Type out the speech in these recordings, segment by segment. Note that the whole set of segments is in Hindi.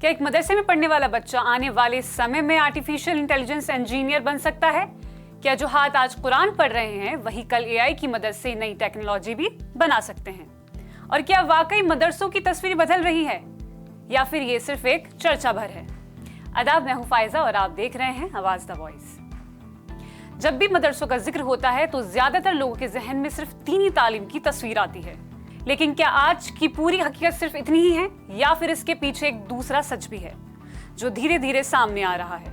क्या एक मदरसे में पढ़ने वाला बच्चा आने वाले समय में आर्टिफिशियल इंटेलिजेंस इंजीनियर बन सकता है? क्या जो हाथ आज कुरान पढ़ रहे हैं वही कल एआई की मदद से नई टेक्नोलॉजी भी बना सकते हैं? और क्या वाकई मदरसों की तस्वीर बदल रही है या फिर ये सिर्फ एक चर्चा भर है? आदाब, मैं हूं फायजा और आप देख रहे हैं आवाज द वॉइस। जब भी मदरसों का जिक्र होता है तो ज्यादातर लोगों के जहन में सिर्फ दीनी तालीम की तस्वीर आती है, लेकिन क्या आज की पूरी हकीकत सिर्फ इतनी ही है या फिर इसके पीछे एक दूसरा सच भी है जो धीरे धीरे सामने आ रहा है?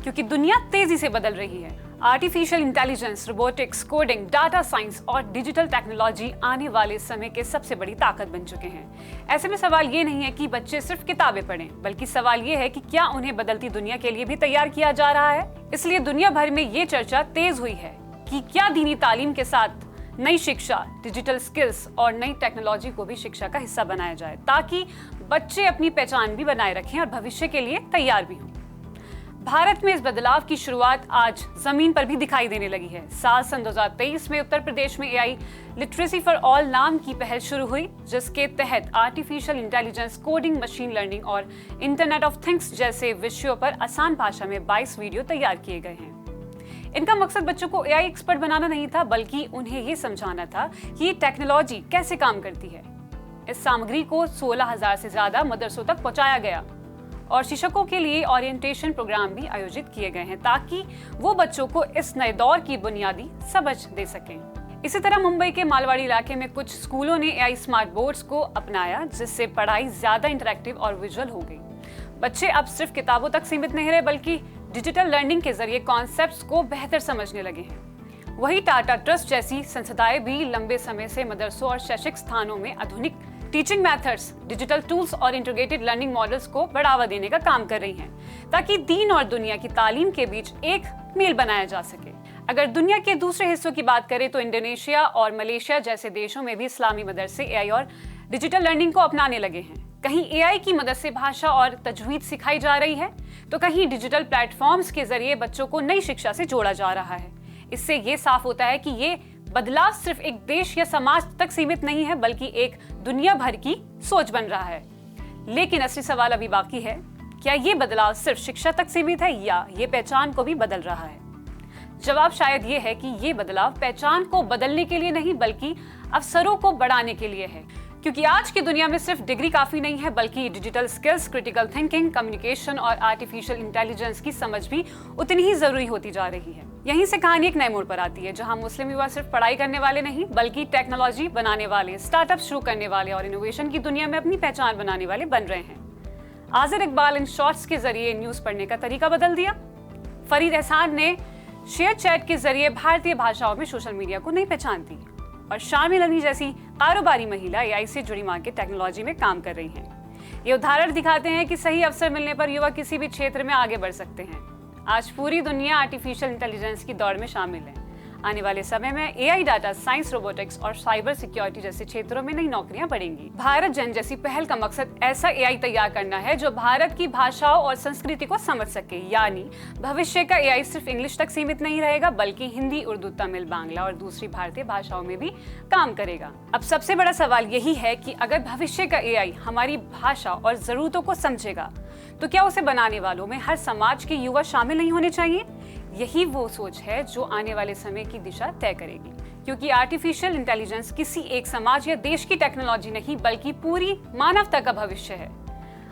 क्योंकि दुनिया तेजी से बदल रही है। Artificial intelligence, robotics, coding, data science और डिजिटल टेक्नोलॉजी आने वाले समय के सबसे बड़ी ताकत बन चुके हैं। ऐसे में सवाल ये नहीं है कि बच्चे सिर्फ किताबें पढ़ें, बल्कि सवाल ये है कि क्या उन्हें बदलती दुनिया के लिए भी तैयार किया जा रहा है। इसलिए दुनिया भर में ये चर्चा तेज हुई है कि क्या दीनी तालीम के साथ नई शिक्षा, डिजिटल स्किल्स और नई टेक्नोलॉजी को भी शिक्षा का हिस्सा बनाया जाए, ताकि बच्चे अपनी पहचान भी बनाए रखें और भविष्य के लिए तैयार भी हों। भारत में इस बदलाव की शुरुआत आज जमीन पर भी दिखाई देने लगी है। साल सन 2023 में उत्तर प्रदेश में एआई लिटरेसी फॉर ऑल नाम की पहल शुरू हुई, जिसके तहत artificial intelligence, coding, machine learning और इंटरनेट ऑफ थिंग्स जैसे विषयों पर आसान भाषा में 22 वीडियो तैयार किए गए हैं। इनका मकसद बच्चों को एआई एक्सपर्ट बनाना नहीं था, बल्कि उन्हें ये समझाना था कि ये टेक्नोलॉजी कैसे काम करती है। इस सामग्री को 16,000 से ज्यादा मदरसों तक पहुंचाया गया और शिक्षकों के लिए ओरिएंटेशन प्रोग्राम भी आयोजित किए गए हैं, ताकि वो बच्चों को इस नए दौर की बुनियादी समझ दे सकें। इसी तरह मुंबई के मालवाड़ी इलाके में कुछ स्कूलों ने एआई स्मार्ट बोर्ड्स को अपनाया, जिससे पढ़ाई ज्यादा इंटरैक्टिव और विजुअल हो गई। बच्चे अब सिर्फ किताबों तक सीमित नहीं रहे, बल्कि डिजिटल लर्निंग के जरिए कॉन्सेप्ट्स को बेहतर समझने लगे हैं। वही टाटा ट्रस्ट जैसी संस्थाएं भी लंबे समय से मदरसों और शैक्षिक स्थानों में आधुनिक टीचिंग मेथड्स, डिजिटल टूल्स और इंटीग्रेटेड लर्निंग मॉडल्स को बढ़ावा देने का काम कर रही हैं, ताकि दीन और दुनिया की तालीम के बीच एक मेल बनाया जा सके। अगर दुनिया के दूसरे हिस्सों की बात करें तो इंडोनेशिया और मलेशिया जैसे देशों में भी इस्लामी मदरसे एआई और डिजिटल लर्निंग को अपनाने लगे हैं। कहीं एआई की मदद से भाषा और तजवीद सिखाई जा रही है, तो कहीं डिजिटल प्लेटफॉर्म्स के जरिए बच्चों को नई शिक्षा से जोड़ा जा रहा है। इससे ये साफ होता है कि ये बदलाव सिर्फ एक देश या समाज तक सीमित नहीं है, बल्कि एक दुनिया भर की सोच बन रहा है। लेकिन असली सवाल अभी बाकी है, क्या ये बदलाव सिर्फ शिक्षा तक सीमित है या ये पहचान को भी बदल रहा है? जवाब शायद ये है कि ये बदलाव पहचान को बदलने के लिए नहीं, बल्कि अवसरों को बढ़ाने के लिए है। क्योंकि आज की दुनिया में सिर्फ डिग्री काफी नहीं है, बल्कि digital skills, critical thinking, communication और आर्टिफिशियल इंटेलिजेंस की समझ भी उतनी ही जरूरी होती जा रही है। यहीं से कहानी एक नए मोड़ पर आती है, जहां मुस्लिम युवा सिर्फ पढ़ाई करने वाले नहीं, बल्कि टेक्नोलॉजी बनाने वाले, स्टार्टअप शुरू करने वाले और इनोवेशन की दुनिया में अपनी पहचान बनाने वाले बन रहे हैं। आजिर इकबाल इन शॉर्ट्स के जरिए न्यूज पढ़ने का तरीका बदल दिया। फरीद एहसान ने शेयर चैट के जरिए भारतीय भाषाओं में सोशल मीडिया को नई पहचान दी। और शामिल अली जैसी कारोबारी महिला एआई से जुड़ी मार्केट टेक्नोलॉजी में काम कर रही हैं। ये उदाहरण दिखाते हैं कि सही अवसर मिलने पर युवा किसी भी क्षेत्र में आगे बढ़ सकते हैं। आज पूरी दुनिया आर्टिफिशियल इंटेलिजेंस की दौड़ में शामिल है। आने वाले समय में एआई, डाटा साइंस, रोबोटिक्स और साइबर सिक्योरिटी जैसे क्षेत्रों में नई नौकरियां बढ़ेंगी। भारत जन जैसी पहल का मकसद ऐसा एआई तैयार करना है जो भारत की भाषाओं और संस्कृति को समझ सके। यानी भविष्य का एआई सिर्फ इंग्लिश तक सीमित नहीं रहेगा, बल्कि हिंदी, उर्दू, तमिल, बांग्ला और दूसरी भारतीय भाषाओं में भी काम करेगा। अब सबसे बड़ा सवाल यही है कि अगर भविष्य का एआई हमारी भाषा और जरूरतों को समझेगा, तो क्या उसे बनाने वालों में हर समाज के युवा शामिल नहीं होने चाहिए? यही वो सोच है जो आने वाले समय की दिशा तय करेगी। क्योंकि आर्टिफिशियल इंटेलिजेंस किसी एक समाज या देश की टेक्नोलॉजी नहीं, बल्कि पूरी मानवता का भविष्य है।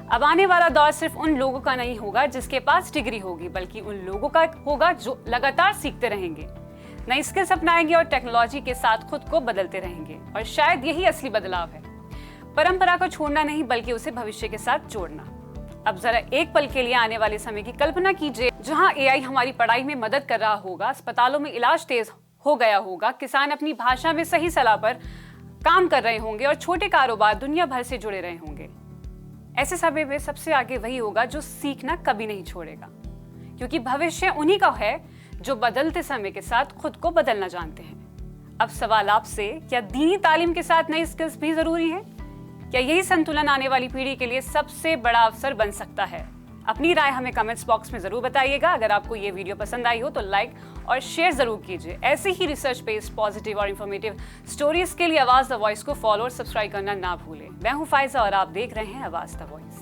अब आने वाला दौर सिर्फ उन लोगों का नहीं होगा जिसके पास डिग्री होगी, बल्कि उन लोगों का होगा जो लगातार सीखते रहेंगे, नई स्किल्स अपनाएंगे और टेक्नोलॉजी के साथ खुद को बदलते रहेंगे। और शायद यही असली बदलाव है, परंपरा को छोड़ना नहीं, बल्कि उसे भविष्य के साथ जोड़ना। अब जरा एक पल के लिए आने वाले समय की कल्पना कीजिए, जहां एआई हमारी पढ़ाई में मदद कर रहा होगा, अस्पतालों में इलाज तेज हो गया होगा, किसान अपनी भाषा में सही सलाह पर काम कर रहे होंगे और छोटे कारोबार दुनिया भर से जुड़े रहे होंगे। ऐसे समय में सबसे आगे वही होगा जो सीखना कभी नहीं छोड़ेगा, क्योंकि भविष्य उन्हीं का है जो बदलते समय के साथ खुद को बदलना जानते हैं। अब सवाल आपसे, क्या दीनी तालीम के साथ नई स्किल्स भी जरूरी है? क्या यही संतुलन आने वाली पीढ़ी के लिए सबसे बड़ा अवसर बन सकता है? अपनी राय हमें कमेंट्स बॉक्स में जरूर बताइएगा। अगर आपको ये वीडियो पसंद आई हो तो लाइक और शेयर जरूर कीजिए। ऐसे ही रिसर्च बेस्ड, पॉजिटिव और इंफॉर्मेटिव स्टोरीज के लिए आवाज द वॉइस को फॉलो और सब्सक्राइब करना ना भूलें। मैं हूं फायजा और आप देख रहे हैं आवाज द वॉइस।